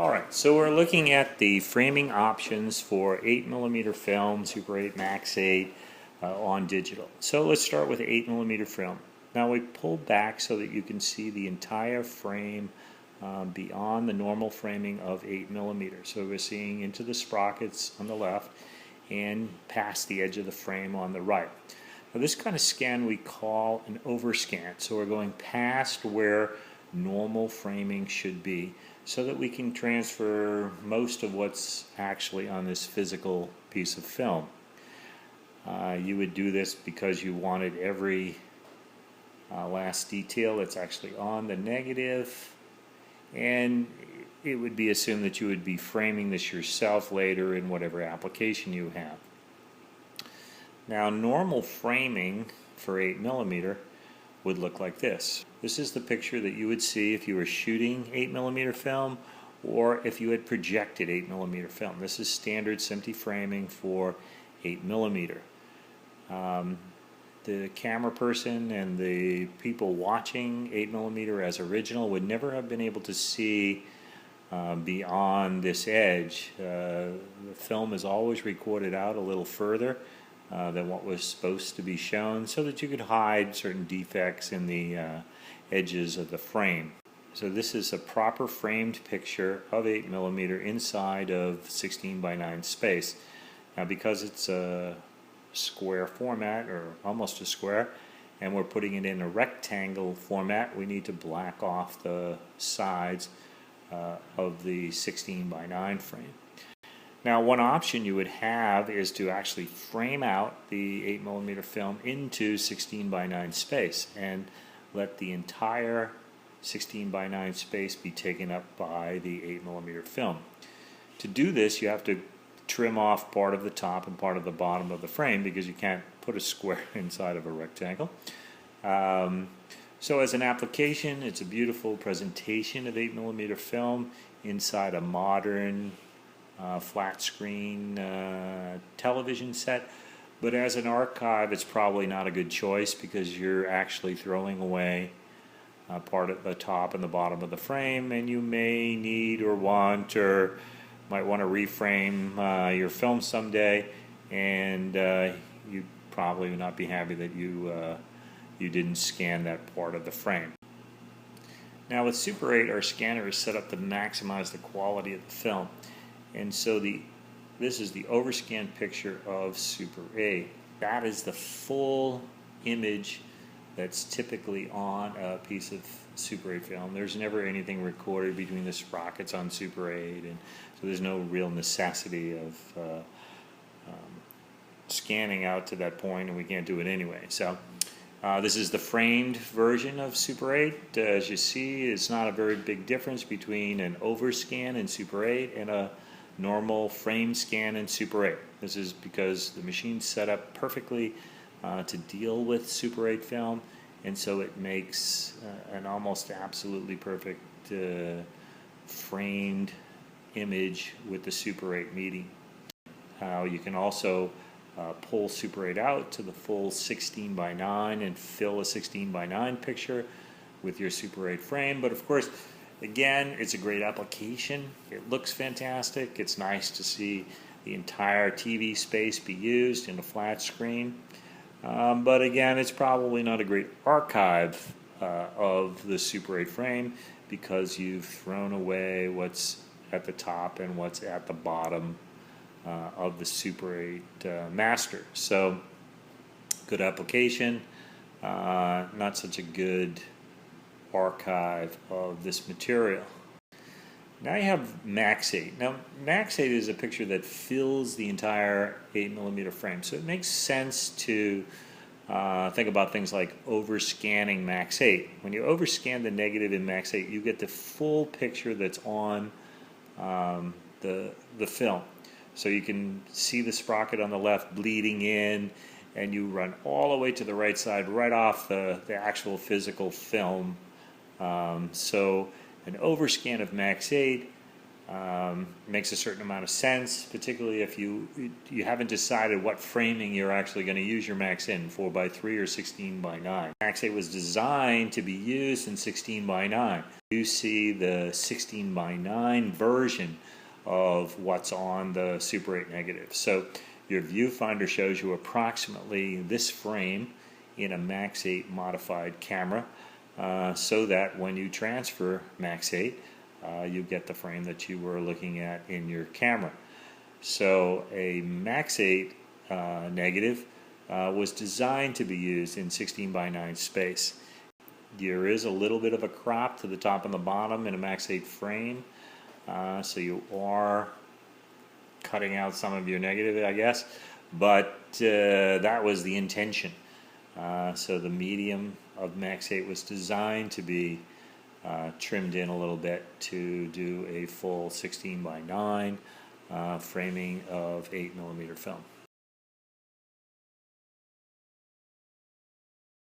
Alright, so we're looking at the framing options for 8mm film, Super 8, Max 8 on digital. So let's start with 8mm film. Now we pull back so that you can see the entire frame beyond the normal framing of 8mm. So we're seeing into the sprockets on the left and past the edge of the frame on the right. Now this kind of scan we call an overscan. So we're going past where normal framing should be so that we can transfer most of what's actually on this physical piece of film. You would do this because you wanted every last detail that's actually on the negative, and it would be assumed that you would be framing this yourself later in whatever application you have. Now, normal framing for 8mm would look like this. This is the picture that you would see if you were shooting 8mm film or if you had projected 8mm film. This is standard SMPTE framing for 8mm. The camera person and the people watching 8mm as original would never have been able to see beyond this edge. The film is always recorded out a little further than what was supposed to be shown so that you could hide certain defects in the edges of the frame. So this is a proper framed picture of 8mm inside of 16 by 9 space. Now because it's a square format, or almost a square, and we're putting it in a rectangle format, we need to black off the sides of the 16 by 9 frame. Now, one option you would have is to actually frame out the 8mm film into 16 by 9 space and let the entire 16 by 9 space be taken up by the 8mm film. To do this, you have to trim off part of the top and part of the bottom of the frame because you can't put a square inside of a rectangle. So as an application, it's a beautiful presentation of 8mm film inside a modern flat screen television set, but as an archive it's probably not a good choice because you're actually throwing away part of the top and the bottom of the frame, and you may need or want or might want to reframe your film someday, and you probably would not be happy that you didn't scan that part of the frame. Now with Super 8, our scanner is set up to maximize the quality of the film. And so this is the overscan picture of Super 8. That is the full image that's typically on a piece of Super 8 film. There's never anything recorded between the sprockets on Super 8, and so there's no real necessity of scanning out to that point, and we can't do it anyway. So this is the framed version of Super 8. As you see, it's not a very big difference between an overscan in Super 8 and a normal frame scan in Super 8. This is because the machine's set up perfectly to deal with Super 8 film, and so it makes an almost absolutely perfect framed image with the Super 8 medium. You can also pull Super 8 out to the full 16 by 9 and fill a 16 by 9 picture with your Super 8 frame, but of course, again, it's a great application. It looks fantastic. It's nice to see the entire TV space be used in a flat screen. But again, it's probably not a great archive of the Super 8 frame because you've thrown away what's at the top and what's at the bottom of the Super 8 master. So, good application, not such a good archive of this material. Now you have Max 8. Now Max 8 is a picture that fills the entire 8mm frame, so it makes sense to think about things like overscanning Max 8. When you overscan the negative in Max 8, you get the full picture that's on the film. So you can see the sprocket on the left bleeding in, and you run all the way to the right side, right off the actual physical film. So an overscan of Max 8 makes a certain amount of sense, particularly if you haven't decided what framing you're actually going to use your Max in, 4 by 3 or 16 by 9. Max 8 was designed to be used in 16 by 9. you see the 16 by 9 version of what's on the Super 8 negative. So your viewfinder shows you approximately this frame in a Max 8 modified camera, so that when you transfer Max 8, you get the frame that you were looking at in your camera. So a Max 8 negative was designed to be used in 16 by 9 space. There is a little bit of a crop to the top and the bottom in a Max 8 frame, so you are cutting out some of your negative, I guess, but that was the intention. So the medium of Max 8 was designed to be trimmed in a little bit to do a full 16 by 9 framing of 8mm film.